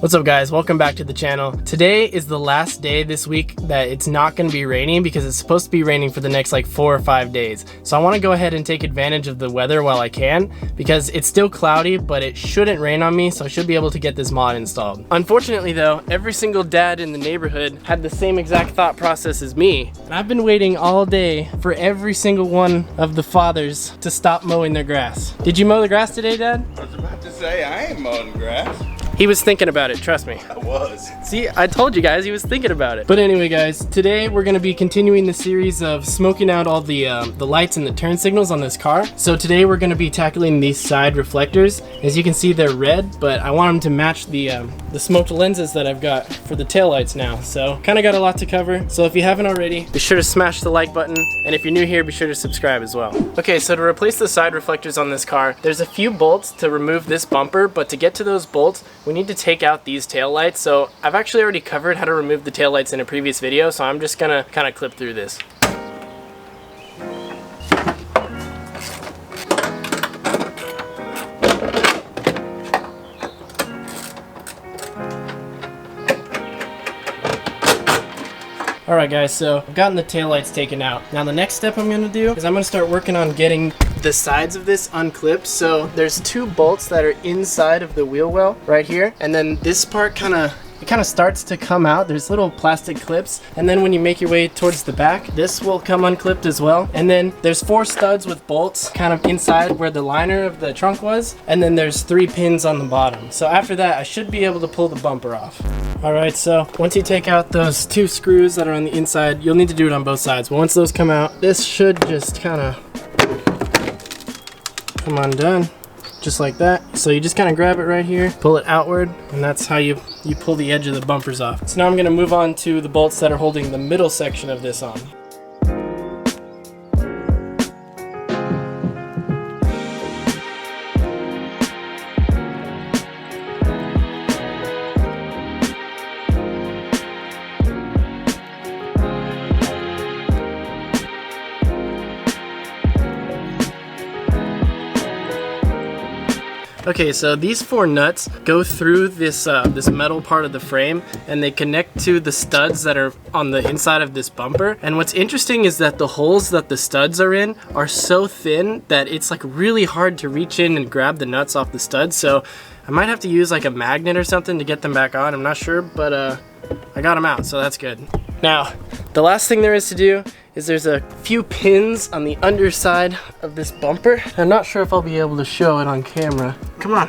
What's up guys, welcome back to the channel. Today is the last day this week that it's not going to be raining because it's supposed to be raining for the next like 4 or 5 days. So I want to go ahead and take advantage of the weather while I can because it's still cloudy, but it shouldn't rain on me, so I should be able to get this mod installed. Unfortunately though, every single dad in the neighborhood had the same exact thought process as me. And I've been waiting all day for every single one of the fathers to stop mowing their grass. Did you mow the grass today, Dad? I was about to say, I ain't mowing grass. He was thinking about it, trust me. I was. See, I told you guys he was thinking about it. But anyway guys, today we're gonna be continuing the series of smoking out all the lights and the turn signals on this car. So today we're gonna be tackling these side reflectors. As you can see, they're red, but I want them to match the smoked lenses that I've got for the taillights now. So kinda got a lot to cover. So if you haven't already, be sure to smash the like button. And if you're new here, be sure to subscribe as well. Okay, so to replace the side reflectors on this car, there's a few bolts to remove this bumper, but to get to those bolts, we need to take out these tail lights. So I've actually already covered how to remove the tail lights in a previous video, so I'm just gonna kind of clip through this. Alright guys, so I've gotten the taillights taken out. Now the next step I'm gonna do is I'm gonna start working on getting the sides of this unclipped. So there's two bolts that are inside of the wheel well right here, and then this part kind of starts to come out. There's little plastic clips, and then when you make your way towards the back, this will come unclipped as well. And then there's 4 studs with bolts kind of inside where the liner of the trunk was, and then there's 3 pins on the bottom. So after that, I should be able to pull the bumper off. Alright, so once you take out those 2 screws that are on the inside, you'll need to do it on both sides. But once those come out, this should just kind of come undone. Just like that. So you just kind of grab it right here, pull it outward, and that's how you pull the edge of the bumpers off. So now I'm going to move on to the bolts that are holding the middle section of this on. Okay, so these 4 nuts go through this this metal part of the frame, and they connect to the studs that are on the inside of this bumper. And what's interesting is that the holes that the studs are in are so thin that it's like really hard to reach in and grab the nuts off the studs. So I might have to use like a magnet or something to get them back on. I'm not sure, but I got them out, so that's good. Now, the last thing there is to do is there's a few pins on the underside of this bumper. I'm not sure if I'll be able to show it on camera. Come on,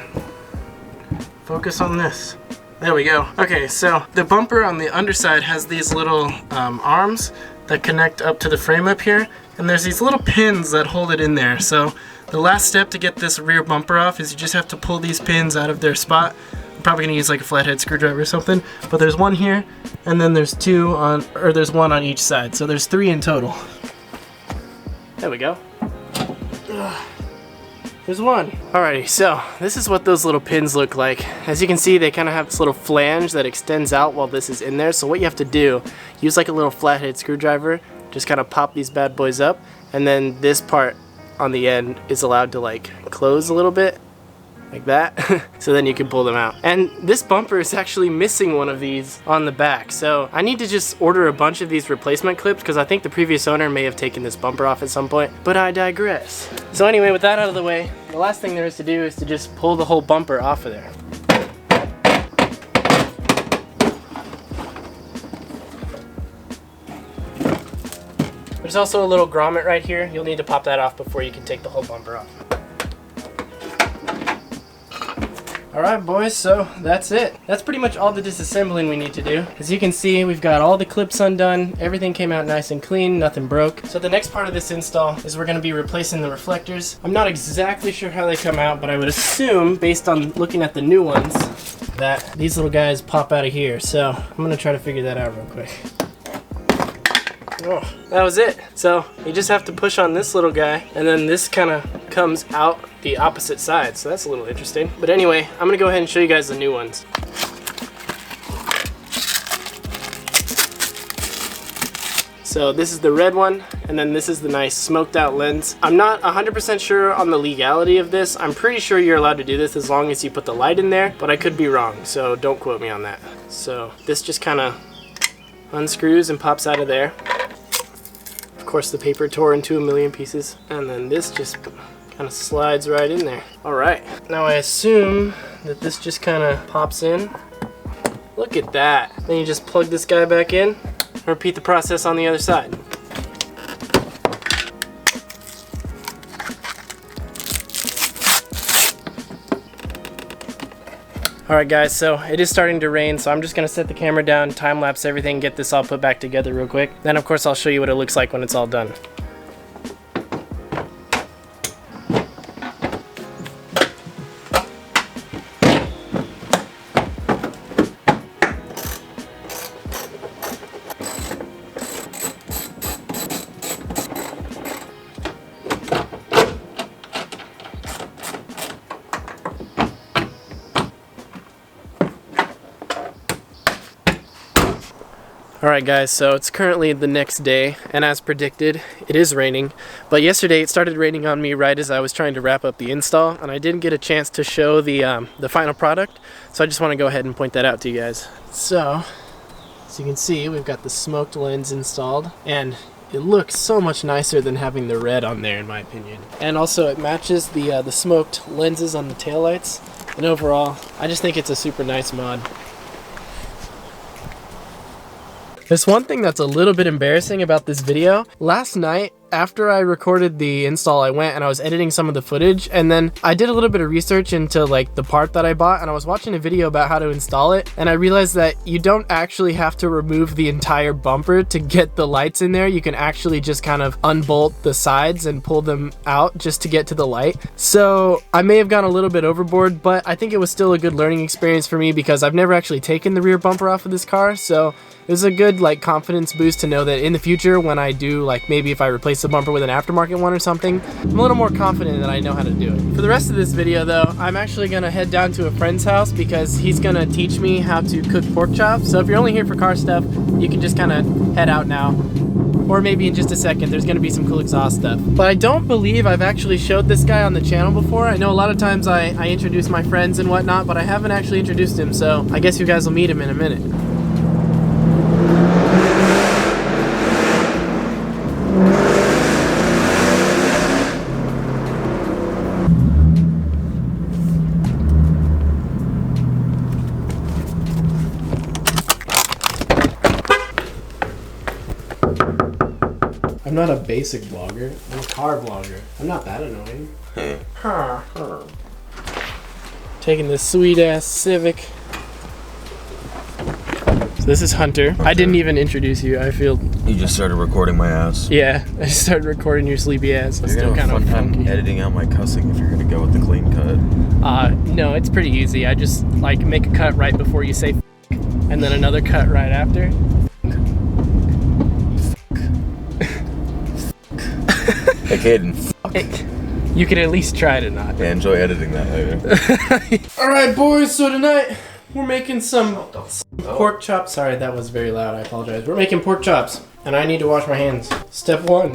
focus on this. There we go. Okay, so the bumper on the underside has these little arms that connect up to the frame up here, and there's these little pins that hold it in there. So the last step to get this rear bumper off is you just have to pull these pins out of their spot. I'm probably gonna use like a flathead screwdriver or something, but there's one here, and then there's 2 on, or there's 1 on each side, so there's 3 in total. There we go. There's 1. Alrighty, so this is what those little pins look like. As you can see, they kind of have this little flange that extends out while this is in there. So what you have to do, use like a little flathead screwdriver, just kind of pop these bad boys up, and then this part on the end is allowed to like close a little bit, like that. So then you can pull them out. And this bumper is actually missing one of these on the back, so I need to just order a bunch of these replacement clips because I think the previous owner may have taken this bumper off at some point, but I digress. So anyway, with that out of the way, the last thing there is to do is to just pull the whole bumper off of there. There's also a little grommet right here. You'll need to pop that off before you can take the whole bumper off. Alright boys, so that's it. That's pretty much all the disassembling we need to do. As you can see, we've got all the clips undone. Everything came out nice and clean, nothing broke. So the next part of this install is we're going to be replacing the reflectors. I'm not exactly sure how they come out, but I would assume, based on looking at the new ones, that these little guys pop out of here. So I'm going to try to figure that out real quick. Oh, that was it. So you just have to push on this little guy, and then this kind of comes out the opposite side. So that's a little interesting. But anyway, I'm gonna go ahead and show you guys the new ones. So this is the red one, and then this is the nice smoked out lens. I'm not 100% sure on the legality of this. I'm pretty sure you're allowed to do this as long as you put the light in there, but I could be wrong, so don't quote me on that. So this just kind of unscrews and pops out of there. Of course the paper tore into a million pieces, and then this just kind of slides right in there. All right, now I assume that this just kind of pops in. Look at that. Then you just plug this guy back in, repeat the process on the other side. Alright guys, so it is starting to rain, so I'm just gonna set the camera down, time lapse everything, get this all put back together real quick. Then of course I'll show you what it looks like when it's all done. Alright guys, so it's currently the next day, and as predicted, it is raining. But yesterday it started raining on me right as I was trying to wrap up the install, and I didn't get a chance to show the final product, so I just want to go ahead and point that out to you guys. So, as you can see, we've got the smoked lens installed, and it looks so much nicer than having the red on there in my opinion. And also it matches the smoked lenses on the taillights, and overall, I just think it's a super nice mod. There's one thing that's a little bit embarrassing about this video. Last night, after I recorded the install, I went and I was editing some of the footage, and then I did a little bit of research into like the part that I bought, and I was watching a video about how to install it, and I realized that you don't actually have to remove the entire bumper to get the lights in there. You can actually just kind of unbolt the sides and pull them out just to get to the light. So I may have gone a little bit overboard, but I think it was still a good learning experience for me because I've never actually taken the rear bumper off of this car, so it was a good like confidence boost to know that in the future when I do, like maybe if I replace the bumper with an aftermarket one or something, I'm a little more confident that I know how to do it. For the rest of this video though, I'm actually gonna head down to a friend's house because he's gonna teach me how to cook pork chops. So if you're only here for car stuff, you can just kind of head out now. Or maybe in just a second, there's gonna be some cool exhaust stuff. But I don't believe I've actually showed this guy on the channel before. I know a lot of times I introduce my friends and whatnot, but I haven't actually introduced him, so I guess you guys will meet him in a minute. I'm not a basic vlogger, I'm a car vlogger. I'm not that annoying. Taking this sweet ass Civic. So this is Hunter. Okay. I didn't even introduce you, I feel. You just started recording my ass. Yeah, I just started recording your sleepy ass. You're gonna have a fun time editing out my cussing if you're gonna go with the clean cut. No, it's pretty easy. I just like make a cut right before you say and then another cut right after. Hey Kaidan, you can at least try to not. Yeah, enjoy editing that later. Alright boys, so tonight we're making some pork chops. Sorry, that was very loud, I apologize. We're making pork chops, and I need to wash my hands. Step 1,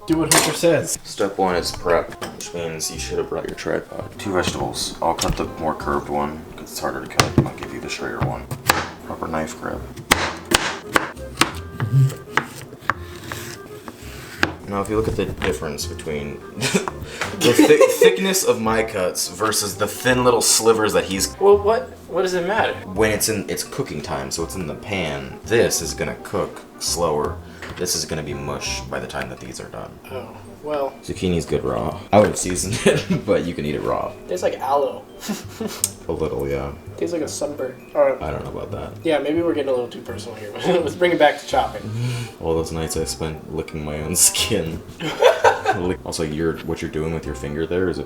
do what Hunter says. Step 1 is prep, which means you should have brought your tripod. 2 vegetables. I'll cut the more curved one, because it's harder to cut. I'll give you the straighter one. Proper knife grip. Now, if you look at the difference between the thickness of my cuts versus the thin little slivers that he's... Well, what does it matter? When it's cooking time, so it's in the pan, this is gonna cook slower. This is gonna be mush by the time that these are done. Oh, well. Zucchini's good raw. I would have seasoned it, but you can eat it raw. Tastes like aloe. A little, yeah. Tastes like a sunburn. Or, I don't know about that. Yeah, maybe we're getting a little too personal here, but let's bring it back to chopping. All those nights I spent licking my own skin. Also, what you're doing with your finger there is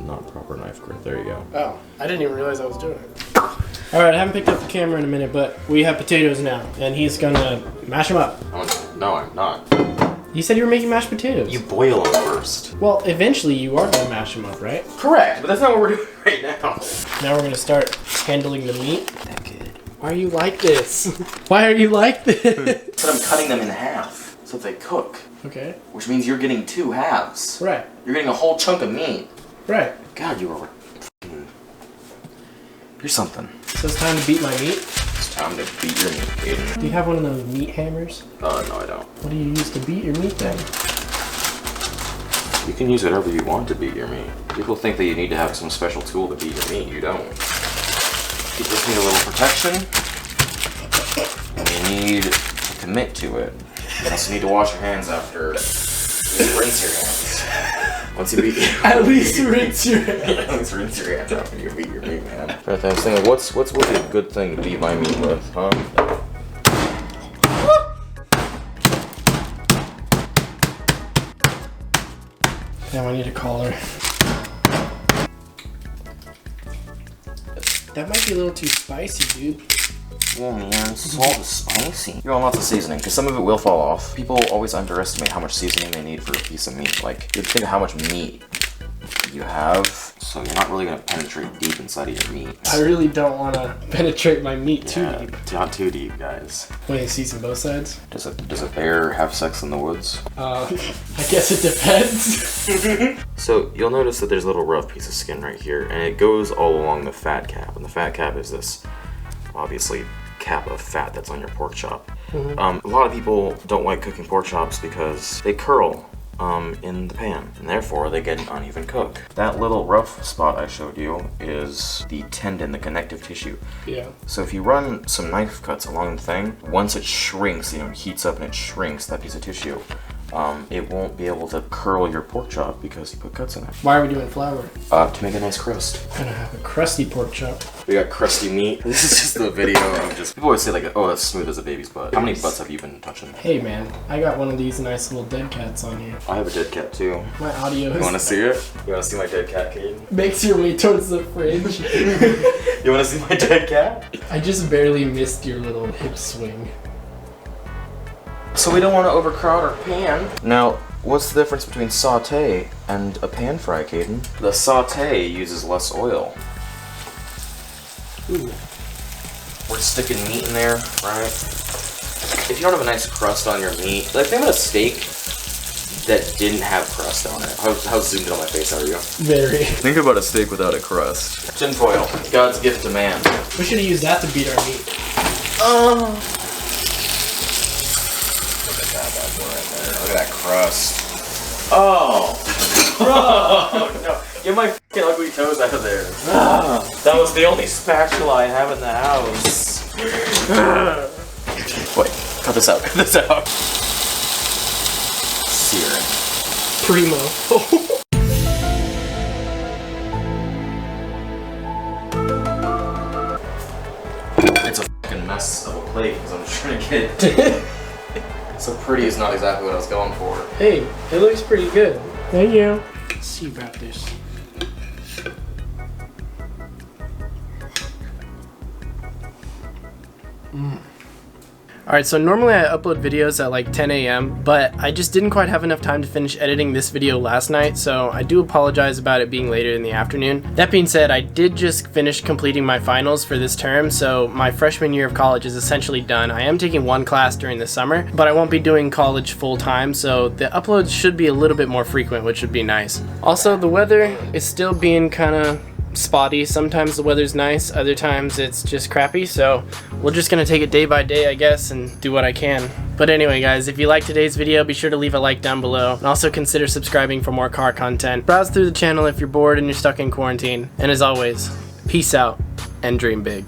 not proper knife grip. There you go. Oh, I didn't even realize I was doing it. Alright, I haven't picked up the camera in a minute, but we have potatoes now, and he's gonna mash them up. No, I'm not. You said you were making mashed potatoes. You boil them first. Well, eventually you are gonna mash them up, right? Correct, but that's not what we're doing right now. Now we're gonna start handling the meat. That good. Why are you like this? Why are you like this? But I'm cutting them in half so that they cook. Okay. Which means you're getting 2 halves. Right. You're getting a whole chunk of meat. Right. God, you are f***ing... You're something. So it's time to beat my meat? It's time to beat your meat, Kaidan. Do you have one of those meat hammers? No, I don't. What do you use to beat your meat then? You can use whatever you want to beat your meat. People think that you need to have some special tool to beat your meat. You don't. You just need a little protection. And you need to commit to it. You also need to wash your hands after. You need to rinse your hands. Once you beat your At least rinse your hands. Yeah, at least rinse your hands after you beat your meat, man. I was thinking, what's really a good thing to beat my meat with, huh? Damn, I need a collar. That might be a little too spicy, dude. Yeah, man, salt is spicy. You want lots of seasoning, because some of it will fall off. People always underestimate how much seasoning they need for a piece of meat. Like, you think of how much meat you have, so you're not really going to penetrate deep inside of your meat. I really don't want to penetrate my meat too deep. Not too deep, guys. Want to season both sides? Does a bear have sex in the woods? I guess it depends. So you'll notice that there's a little rough piece of skin right here, and it goes all along the fat cap. And the fat cap is this, obviously, cap of fat that's on your pork chop. A lot of people don't like cooking pork chops because they curl in the pan, and therefore they get an uneven cook. That little rough spot I showed you is the tendon, the connective tissue. Yeah. So if you run some knife cuts along the thing, once it shrinks, heats up and it shrinks, that piece of tissue, it won't be able to curl your pork chop because you put cuts in it. Why are we doing flour? To make a nice crust. I'm gonna have a crusty pork chop. We got crusty meat. This is just the video of just... People always say like, oh, that's smooth as a baby's butt. How many butts have you been touching? Hey man, I got one of these nice little dead cats on here. I have a dead cat too. My audio You wanna see it? You wanna see my dead cat, Kaidan? makes your way towards the fridge. You wanna see my dead cat? I just barely missed your little hip swing. So we don't want to overcrowd our pan. Now, what's the difference between saute and a pan fry, Kaidan? The saute uses less oil. Ooh. We're sticking meat in there, right? If you don't have a nice crust on your meat, like think about a steak that didn't have crust on it. How zoomed in on my face are you? Very. Think about a steak without a crust. Tinfoil, God's gift to man. We should have used that to beat our meat. Oh. Look at that crust. Oh! Bro! No. Get my fucking ugly toes out of there. That was the only spatula I have in the house. Wait, cut this out, cut this out. Sear it. Primo. It's a fucking mess of a plate because I'm just trying to get so pretty is not exactly what I was going for. Hey, it looks pretty good. Thank you. Let's see about this. Alright, so normally I upload videos at like 10 a.m., but I just didn't quite have enough time to finish editing this video last night, so I do apologize about it being later in the afternoon. That being said, I did just finish completing my finals for this term, so my freshman year of college is essentially done. I am taking one class during the summer, but I won't be doing college full-time, so the uploads should be a little bit more frequent, which would be nice. Also, the weather is still being kind of spotty. Sometimes the weather's nice, other times it's just crappy, so we're just gonna take it day by day, I guess, and do what I can. But anyway guys, if you liked today's video, be sure to leave a like down below, and also consider subscribing for more car content. Browse through the channel if you're bored and you're stuck in quarantine, and as always, peace out and dream big.